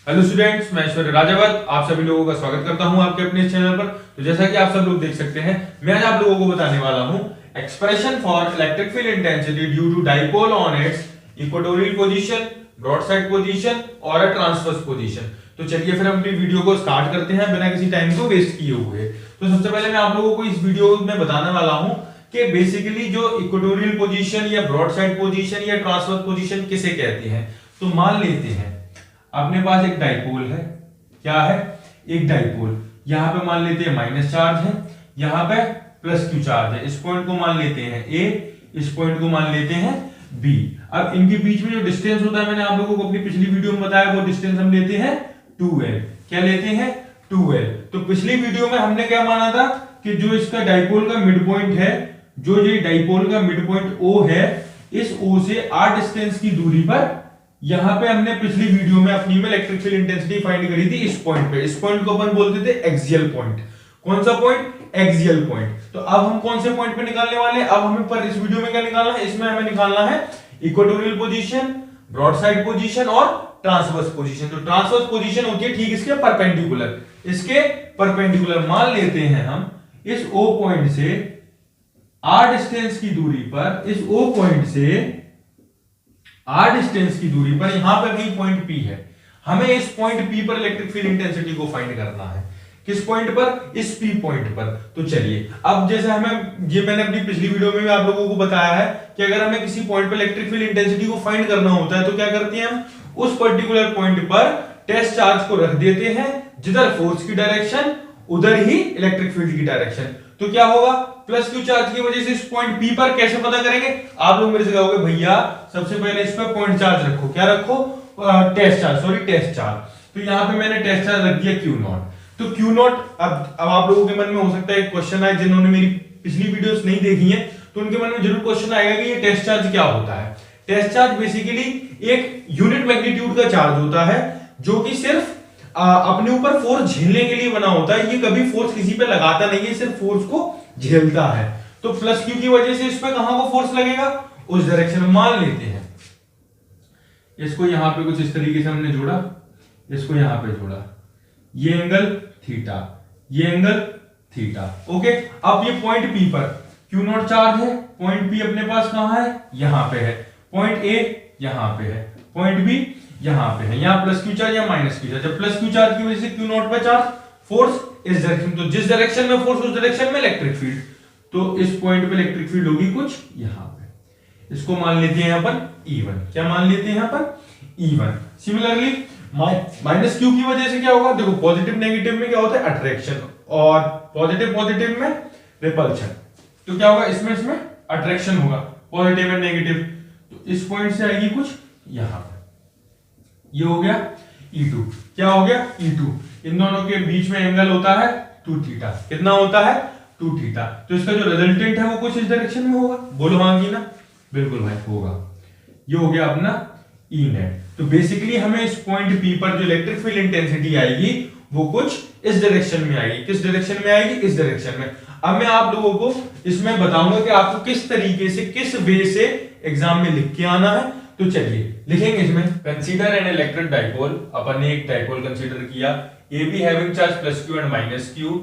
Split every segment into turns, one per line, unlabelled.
Hello students, मैं ऐश्वर्य राजावत आप सभी लोगों का स्वागत करता हूं आपके अपने इस चैनल पर। तो जैसा कि आप सब लोग देख सकते हैं, मैं आज आप लोगों को बताने वाला हूं expression for electric field intensity due to dipole on its equatorial position, broadside position और अ ट्रांसवर्स पोजीशन। तो चलिए फिर हम अपनी वीडियो को स्टार्ट करते हैं बिना किसी टाइम को वेस्ट किए हुए। तो सबसे पहले मैं आप लोगों को इस वीडियो में बताने वाला हूं कि बेसिकली जो इक्वेटोरियल पोजीशन या ब्रॉडसाइड पोजीशन या ट्रांसवर्स पोजीशन किसे कहते हैं। तो मान लेते हैं अपने पास एक डाइपोल है। क्या है? एक डाइपोल। यहां पे मान लेते हैं माइनस चार्ज है, यहां पे प्लस क्यू चार्ज है। इस पॉइंट को मान लेते हैं ए, इस पॉइंट को मान लेते हैं बी। अब इनके बीच में जो डिस्टेंस होता है, मैंने आप लोगों को अपनी पिछली वीडियो में बताया, वो डिस्टेंस हम लेते हैं 2l। क्या लेते हैं? 2l। तो पिछली वीडियो में हमने क्या माना था कि जो इसका डाइपोल का मिड पॉइंट है, जो ये डाइपोल का मिड पॉइंट O है, इस O से r डिस्टेंस की दूरी पर, यहां पे हमने पिछली वीडियो में अपनी में इलेक्ट्रिक फील्ड इंटेंसिटी फाइंड करी थी इस पॉइंट पे। इस पॉइंट को अपन बोलते थे एक्सियल पॉइंट। कौन सा पॉइंट? Axial point. तो अब हम कौन से पॉइंट पे निकालने वाले हैं? अब हमें पर इस वीडियो में क्या निकालना है? इसमें हमें निकालना है इक्वेटोरियल पोजीशन, ब्रॉडसाइड पोजीशन और ट्रांसवर्स पोजीशन। तो ट्रांसवर्स पोजीशन होती है ठीक इसके परपेंडिकुलर, इसके परपेंडिकुलर। मान लेते हैं हम इस O पॉइंट से r डिस्टेंस की दूरी पर, इस O पॉइंट से r डिस्टेंस की दूरी पर यहां पर कहीं पॉइंट P है। हमें इस पॉइंट P पर इलेक्ट्रिक फील्ड इंटेंसिटी को फाइंड करना है। किस पॉइंट पर? इस P पॉइंट पर। तो चलिए, अब जैसे हमें, ये मैंने अपनी पिछली वीडियो में भी आप लोगों को बताया है कि अगर हमें किसी पॉइंट पर इलेक्ट्रिक फील्ड इंटेंसिटी को फाइंड करना होता है तो क्या करते हैं हम? उस पर्टिकुलर पॉइंट पर टेस्ट चार्ज को रख देते हैं, जिधर फोर्स की डायरेक्शन उधर ही इलेक्ट्रिक फील्ड की डायरेक्शन। तो क्या होगा? प्लस क्यू चार्ज की वजह से इस पॉइंट P पर कैसे पता करेंगे? आप लोग मेरे से कहोगे भैया सबसे पहले इस पर पॉइंट चार्ज रखो। क्या रखो? Test charge, sorry test charge. तो यहां पे मैंने टेस्ट चार्ज रख दिया Q0। तो Q0, अब आप लोगों के मन में हो सकता है एक क्वेश्चन आए, जिन्होंने मेरी पिछली वीडियोस नहीं देखी है तो उनके मन में जरूर क्वेश्चन आएगा कि ये टेस्ट चार्ज क्या होता है। टेस्ट चार्ज बेसिकली एक यूनिट मैग्नीट्यूड का चार्ज होता है जो कि सिर्फ अपने ऊपर फोर्स झेलने के लिए बना होता है। ये कभी फोर्स किसी पे लगाता नहीं है, सिर्फ फोर्स को झेलता है। तो प्लस क्यू की वजह से इस पे कहां को फोर्स लगेगा? उस डायरेक्शन में। मान लेते हैं इसको यहां पे कुछ इस तरीके से हमने जोड़ा, इसको यहां पे जोड़ा, ये एंगल थीटा, ये एंगल थीटा। ओके, अब ये पॉइंट P पर Q0 चार्ज है। पॉइंट P अपने पास कहां है? यहां पे है। पॉइंट A यहां पे है, पॉइंट B यहां पे है। यहां प्लस क्यू चार्ज या माइनस क्यू चार्ज। जब प्लस क्यू चार्ज की वजह से Q0 पे चार्ज, फोर्स इस डायरेक्शन, तो जिस डायरेक्शन में फोर्स उस डायरेक्शन में इलेक्ट्रिक फील्ड। तो इस पॉइंट पे इलेक्ट्रिक फील्ड होगी कुछ यहां पे। इसको मान लेते हैं यहां पर E1। क्या मान लेते हैं यहां पर? E1। सिमिलरली माइनस क्यू की वजह से क्या होगा? देखो, पॉजिटिव नेगेटिव में क्या होता है? अट्रैक्शन, और पॉजिटिव पॉजिटिव में रिपल्शन। तो क्या होगा? इसमें अट्रैक्शन होगा, पॉजिटिव एंड नेगेटिव। तो इस पॉइंट से आएगी कुछ यहां पर। ये हो गया E2। क्या हो गया? E2। इन दोनों के बीच में एंगल होता है 2 थीटा। कितना होता है? 2 थीटा। तो इसका जो रिजल्टेंट है वो कुछ इस डायरेक्शन में होगा। बोलो हाँ की ना? बिल्कुल भाई होगा। ये हो गया अपना E नेट। तो बेसिकली हमें इस पॉइंट P पर जो इलेक्ट्रिक फील्ड इंटेंसिटी आएगी वो कुछ इस डायरेक्शन में आएगी। किस डायरेक्शन में आएगी? इस डायरेक्शन में। अब मैं आप लोगों को इसमें बताऊंगा कि आपको किस तरीके से, किस वे से एग्जाम में लिख के आना है। तो चलिए लिखेंगे इसमें, कंसीडर एन इलेक्ट्रिक डाइपोल। अपन ने एक डाइपोल कंसीडर किया, AB having charge plus Q and minus Q,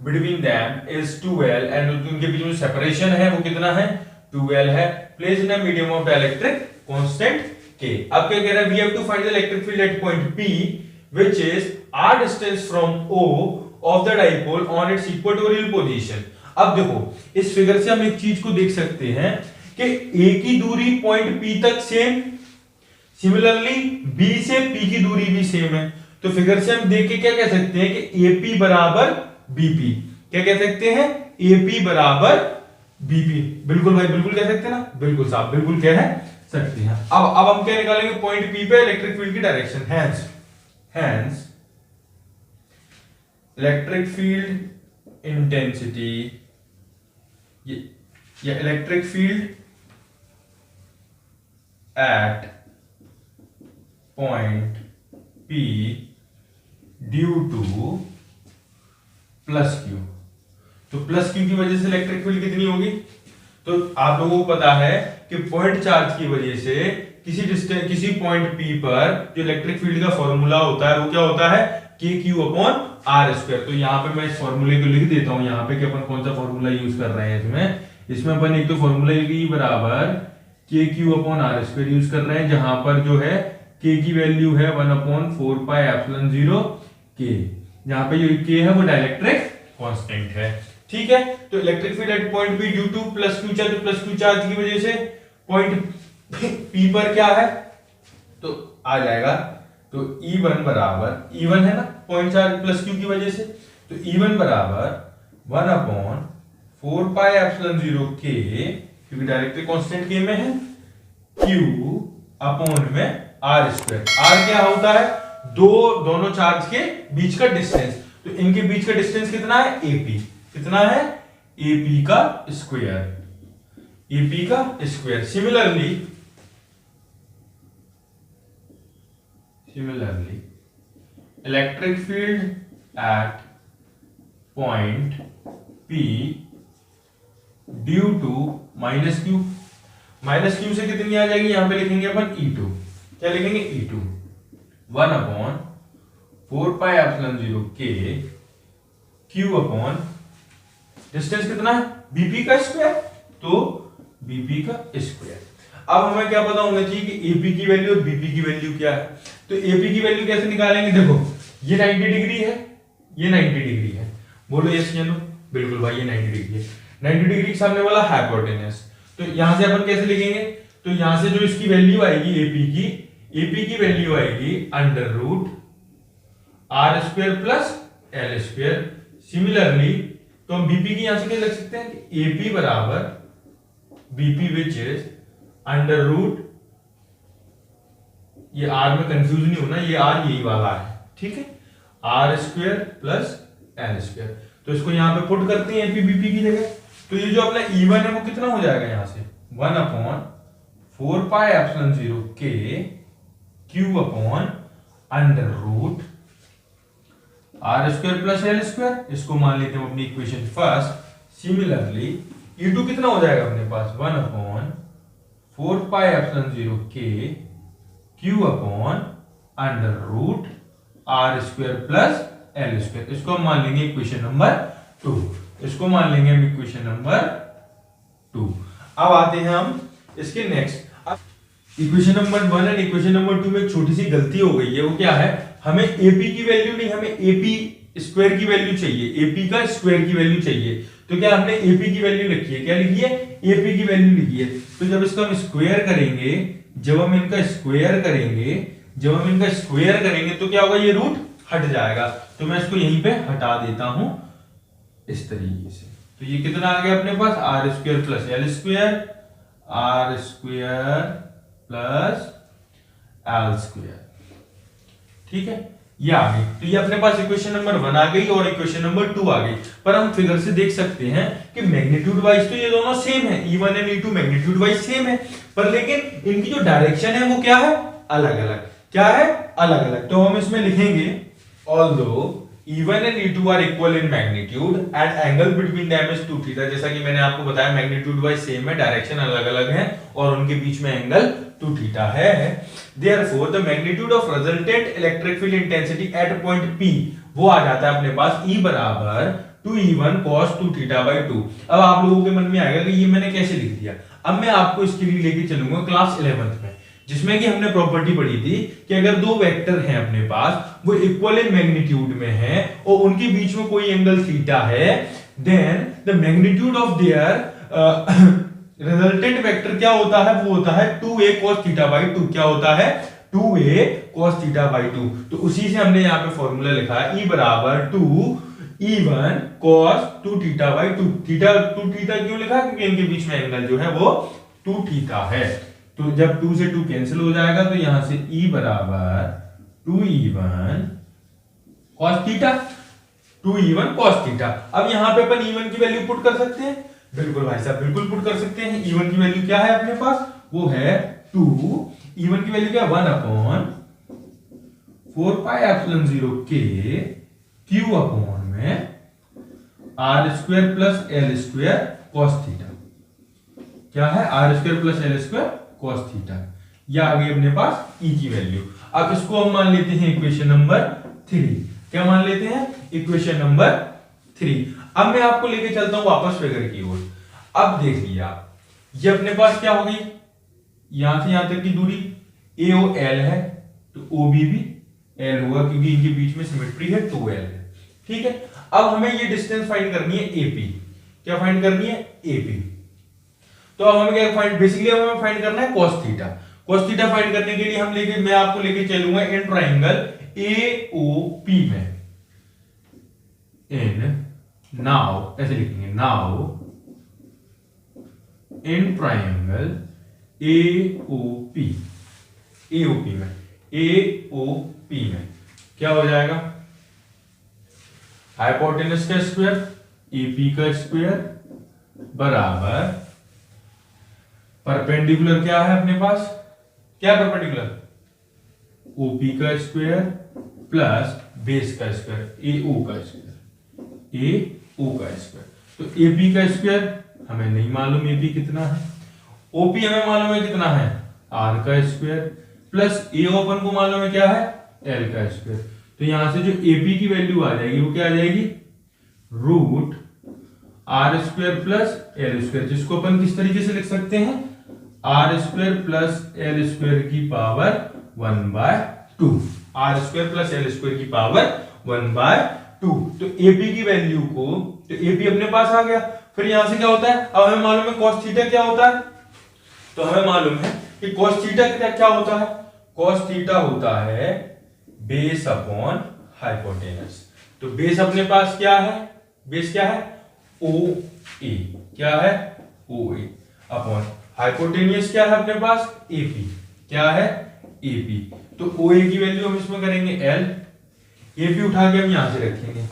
between them is 2l, and उनके बीच में सेपरेशन है वो कितना है? 2l है। Place in a medium of electric constant K। अब क्या कह रहा है? We have to find the electric field at point P which is r distance from O of the dipole on its equatorial position. अब देखो, इस figure से हम एक चीज को देख सकते हैं कि A की दूरी पॉइंट P तक सेम, सिमिलरली B से P की दूरी भी सेम है। तो फिगर से हम देख के क्या कह सकते हैं कि AP बराबर BP। क्या कह सकते हैं? AP बराबर BP। बिल्कुल भाई, बिल्कुल कह सकते हैं ना? बिल्कुल साहब, बिल्कुल कह सकते हैं। अब हम क्या निकालेंगे? पॉइंट P पे इलेक्ट्रिक फील्ड की direction. Hence electric field intensity या electric field at point P due to plus Q। तो प्लस Q की वजह से इलेक्ट्रिक फील्ड कितनी होगी? तो आप लोगों को पता है कि पॉइंट चार्ज की वजह से किसी डिस्टेंस किसी पॉइंट P पर जो इलेक्ट्रिक फील्ड का फॉर्मूला होता है वो क्या होता है KQ/R²। तो यहाँ पे मैं इस फॉर्मूले को लिख देता हूँ यहाँ पे कि अपन कौन सा फॉर्मूला यूज कर रहे हैं इसमें अपन एक तो फॉर्मूला E बराबर KQ/R² यूज कर रहे हैं, जहां पर जो है K की वैल्यू है 1/4πε0K, जहां पे जो K है वो डाइलेक्ट्रिक कांस्टेंट है। ठीक है, तो electric field at point P due to plus Q charge की वजह से पॉइंट P पर क्या है तो आ जाएगा, तो E1 बराबर E1 है ना पॉइंट चार्ज प्लस Q की वजह से, तो E1 बराबर 1/4πε0K, क्योंकि डायरेक्ट्रिक कांस्टेंट K में है, Q/में R²। R क्या होता है दोनों चार्ज के बीच का डिस्टेंस, तो इनके बीच का डिस्टेंस कितना है AP, कितना है AP का स्क्वायर, AP का square. Similarly electric field at point P due to -Q से कितनी आ जाएगी, यहां पे लिखेंगे अपन E2, क्या लिखेंगे E2 1/4πε0K Q/ डिस्टेंस कितना है BP का स्क्वायर, तो BP का स्क्वायर। अब हमें क्या पता होना चाहिए कि AP की वैल्यू और BP की वैल्यू क्या है, तो AP की वैल्यू कैसे निकालेंगे, देखो ये 90 डिग्री है, ये 90 डिग्री है, बोलो यस या नो, बिल्कुल भाई ये 90 डिग्री है, 90 डिग्री के सामने वाला हाइपोटेनस, तो यहां से अपन कैसे लिखेंगे, तो यहां से जो इसकी वैल्यू आएगी AP की वैल्यू आएगी √R² प्लस L²। सिमिलरली तो हम BP की यहां से क्या लिख सकते हैं कि AP बराबर BP विच इज √, ये R में कंफ्यूज नहीं होना, ये R यही वाला है, ठीक है, R² प्लस L²। तो इसको यहां पे पुट करते हैं AP BP की जगह, तो ये जो अपना E1 है वो कितना हो जाएगा यहां से 1/4πε0K Q/√R² प्लस L², इसको मान लेते हैं अपनी इक्वेशन फर्स्ट। सिमिलरली E2 कितना हो जाएगा अपने पास 1/4πε0K Q/√R² प्लस L², इसको हम मान लेंगे इक्वेशन नंबर 2, इसको मान लेंगे हम इक्वेशन नंबर 2। अब आते हैं हम इसके next, equation number 1 and equation number 2 में एक छोटी सी गलती हो गई है, वो क्या है, हमें AP की वैल्यू नहीं, हमें AP स्क्वायर की वैल्यू चाहिए, AP का स्क्वायर की वैल्यू चाहिए। तो क्या हमने AP की वैल्यू लिखी है, क्या लिखी है AP की वैल्यू लिखी है, तो जब इसका हम स्क्वायर करेंगे, जब हम इनका स्क्वायर करेंगे तो क्या होगा, ये रूट हट जाएगा, तो मैं इसको यहीं पे हटा देता हूं इस तरीके से। तो ये कितना आ गया अपने पास R² plus L², R² plus L², ठीक है, ये आ गई। तो ये अपने पास इक्वेशन नंबर 1 आ गई और इक्वेशन नंबर 2 आ गई। पर हम फिगर से देख सकते हैं कि मैग्नीट्यूड वाइज तो ये दोनों सेम है, E1 and E2 magnitude wise same है, पर लेकिन इनकी जो डायरेक्शन है वो क्या है, अलग अलग, क्या है, अलग अलग। तो हम इसमें लिखेंगे although E1 and E2 are equal in magnitude and angle between them is 2 theta, जैसा कि मैंने आपको बताया मैग्नीट्यूड वाइज सेम है, डायरेक्शन अलग अलग है और उनके बीच में एंगल 2 थीटा है। Therefore the magnitude of resultant electric field intensity at point P वो आ जाता है अपने पास E बराबर 2E1 cos 2 θ/2। अब आप लोगों के मन में आएगा कि ये मैंने कैसे लिख दिया, अब मैं आपको इसके लिए लेके चलूंगा क्लास 11th में, जिसमें कि हमने प्रॉपर्टी पढ़ी थी कि अगर दो वेक्टर हैं अपने पास, वो इक्वल इन मैग्नीट्यूड में हैं और उनके बीच में कोई एंगल थीटा है, then the magnitude of their resultant vector क्या होता है, वो होता है 2a cos θ/2। क्या होता है 2a cos θ/2। तो उसी से हमने यहाँ पे फॉर्मूला लिखा है E बराबर 2E1 cos 2 θ/2। थीटा 2 थीटा क्यों लिखा, क्योंकि इनके बीच में एंगल जो है वो 2 थीटा है। तो जब 2 से 2 कैंसिल हो जाएगा तो यहां से E बराबर 2E1 cos θ, 2E1 cos θ। अब यहां पे अपन E1 की वैल्यू पुट कर सकते हैं, बिल्कुल भाई साहब बिल्कुल पुट कर सकते हैं। E1 की वैल्यू क्या है अपने पास, वो है 2, E1 की वैल्यू क्या है 1/4πε0K Q/में R² plus L² cos θ। क्या है R² प्लस L² cos θ। या आ गई अपने पास ई की वैल्यू। अब इसको हम मान लेते हैं इक्वेशन नंबर 3। क्या मान लेते हैं? Equation number 3। अब मैं आपको लेके चलता हूं वापस फिगर की ओर। अब देखिए आप, ये अपने पास क्या हो गई, यहां से यहां तक की दूरी AO L है, तो OB भी L होगा क्योंकि इनके बीच में सिमेट्री है, 2L है। ठीक है, अब हमें ये डिस्टेंस फाइंड करनी है AP। क्या फाइंड करनी है? AP। तो अब हमें क्या फाइंड, बेसिकली हमें फाइंड करना है cos theta. cos theta find करने के लिए मैं आपको लेके चलूंगा इन ट्राइंगल AOP में। नाउ ऐसे लिखेंगे, नाउ इन ट्राइंगल AOP में क्या हो जाएगा? हाइपोटेनस का स्क्वायर AP का स्क्वायर बराबर परपेंडिकुलर क्या है अपने पास, क्या परपेंडिकुलर? OP का स्क्वायर प्लस बेस का स्क्वायर AO का स्क्वायर। तो AP का स्क्वायर हमें नहीं मालूम AP कितना है, OP हमें मालूम है कितना है, R का स्क्वायर प्लस AO अपन को मालूम है क्या है, L का स्क्वायर। तो यहां से जो AP की वैल्यू आ जाएगी वो क्या आ जाएगी, root R square plus L square, जिसको अपन किस तरीके से लिख सकते हैं, R square plus L square की power 1/2। R square plus L square की पावर 1/2। तो AP की वैल्यू को, तो AP अपने पास आ गया। फिर यहां से क्या होता है, अब हमें मालूम है cos थीटा क्या होता है, तो हमें मालूम है कि cos थीटा क्या होता है, cos थीटा होता है बेस अपॉन हाइपोटेनस। तो बेस अपने पास क्या है, बेस क्या है, OA, क्या है, OA अपॉन हाइपोटेनियस क्या है अपने पास, AP, क्या है, AP। तो OA की वैल्यू हम इसमें करेंगे L, AP उठा के हम यहां से रखेंगे,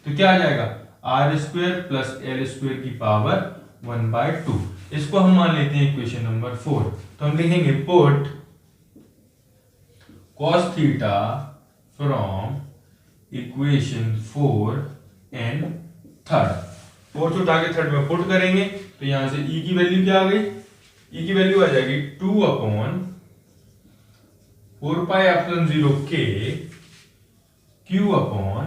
तो क्या आ जाएगा, R square plus L square की पावर 1/2। इसको हम मान लेते हैं इक्वेशन नंबर 4। तो हम लिखेंगे put cos theta from equation 4 and third, fourth उठा के थर्ड में पुट करेंगे, तो यहां से E की वैल्यू क्या आ गई, E की वैल्यू आ जाएगी 2/4πε0K Q upon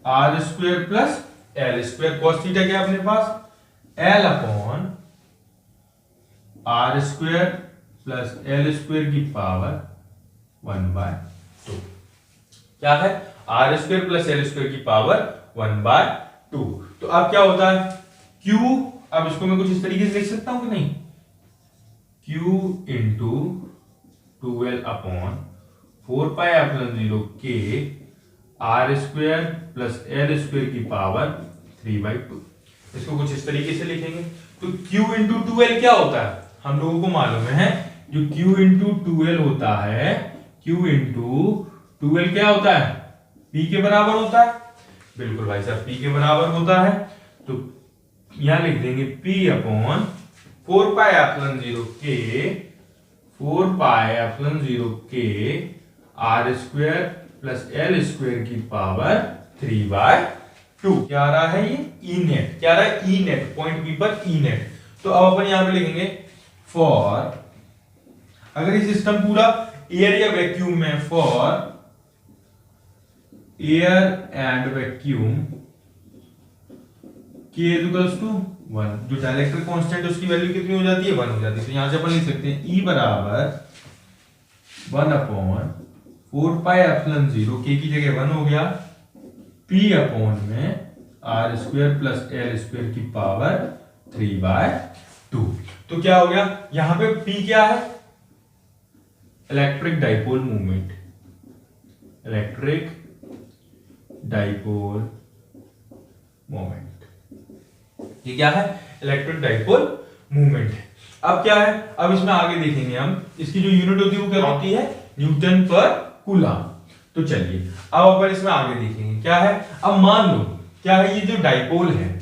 R square plus L square. cos theta क्या अपने पास, L upon R square plus L square की पावर 1/2। क्या है, R square plus L square की पावर 1/2। तो अब क्या होता है Q, अब इसको मैं कुछ इस तरीके से लिख सकता हूं कि नहीं, Q into 2L upon 4πε0K R square plus L square की पावर 3/2। इसको कुछ इस तरीके से लिखेंगे। तो Q इंटू 2L क्या होता है, हम लोगों को मालूम है, जो Q इंटू 2L होता है, Q इंटू 2L क्या होता है, P के बराबर होता है। बिल्कुल भाई साहब, P के बराबर होता है। तो यहां लिख देंगे P upon 4πε0K R square plus L square की पावर 3/2। क्या आ रहा है ये, E नेट, क्या आ रहा है, E नेट, पॉइंट P पर E नेट। तो अब अपन यहां पे लिखेंगे फॉर, अगर ये सिस्टम पूरा एयर या वैक्यूम में, for air and vacuum K equals to 1, जो डायरेक्टर कांस्टेंट उसकी वैल्यू कितनी हो जाती है, 1 हो जाती है। तो यहां से अपन लिख सकते हैं E बराबर 1 अपॉन 4πε0, K की जगह 1 हो गया, P अपॉन में R square plus L square की पावर 3/2। तो क्या हो गया, यहां पे P क्या है, electric dipole movement, electric dipole moment, ये क्या है, इलेक्ट्रिक डाइपोल मूवमेंट है। अब क्या है, अब इसमें आगे देखेंगे हम, इसकी जो यूनिट होती है वो क्या होती है, न्यूटन पर कूलम। तो चलिए अब अपन इसमें आगे देखेंगे क्या है। अब मान लो क्या है, ये जो डाइपोल है,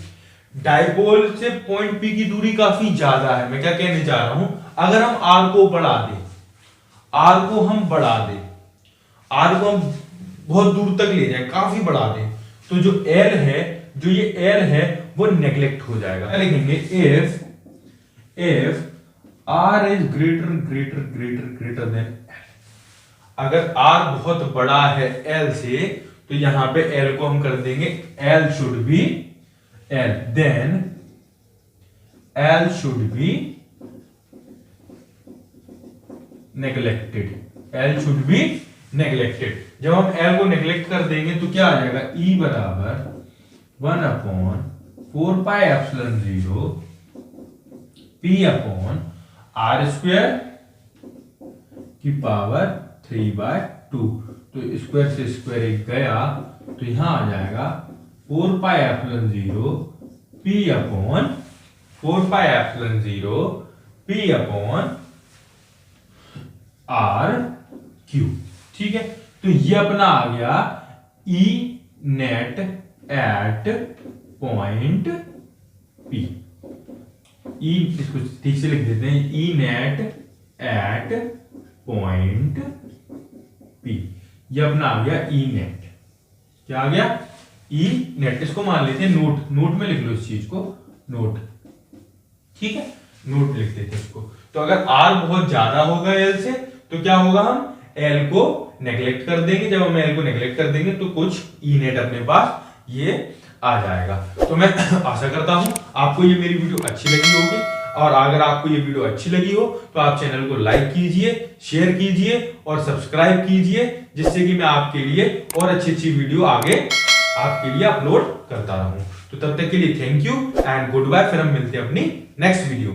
डाइपोल से पॉइंट P की दूरी काफी ज्यादा है। मैं क्या कहने चाह रहा हूं, अगर हम R को बढ़ा दें, R को हम बढ़ा दें, R को हम बहुत दूर तक ले जाएं, काफी बढ़ा दें, तो जो L है, जो ये L है वो नेग्लेक्ट हो जाएगा। लिखेंगे if R is greater than L। अगर R बहुत बड़ा है L से तो यहां पे L को हम कर देंगे L शुड बी L, देन L should be neglected, L should be neglected. जब हम L को नेग्लेक्ट कर देंगे तो क्या आ जाएगा, E बराबर 1/4πε0 P अपॉन R स्क्वायर की पावर 3/2। तो स्क्वायर से स्क्वायर एक गया तो यहां आ जाएगा 4πε0 P upon 4πε0 P upon R cube. ठीक है, तो ये अपना आ गया E net at point P। E इसको ठीक से लिख देते हैं, E net at point P। ये अपना आ गया E नेट। क्या आ गया, E नेट। इसको मान लेते हैं नोट में लिख लो इस चीज को, नोट। ठीक है, नोट लिख देते हैं इसको। तो अगर R बहुत ज्यादा होगा L से तो क्या होगा, हम L को नेग्लेक्ट कर देंगे। जब हम L को नेग्लेक्ट कर देंगे तो कुछ E नेट अपने पास ये आ जाएगा। तो मैं आशा करता हूं आपको ये मेरी वीडियो अच्छी लगी होगी, और अगर आपको ये वीडियो अच्छी लगी हो तो आप चैनल को लाइक कीजिए, शेयर कीजिए और सब्सक्राइब कीजिए, जिससे कि मैं आपके लिए और अच्छी वीडियो आगे आपके लिए अपलोड करता रहूं। तो तब तक के लिए thank you and goodbye. फिर हम मिलते हैं अपनी नेक्स्ट वीडियो।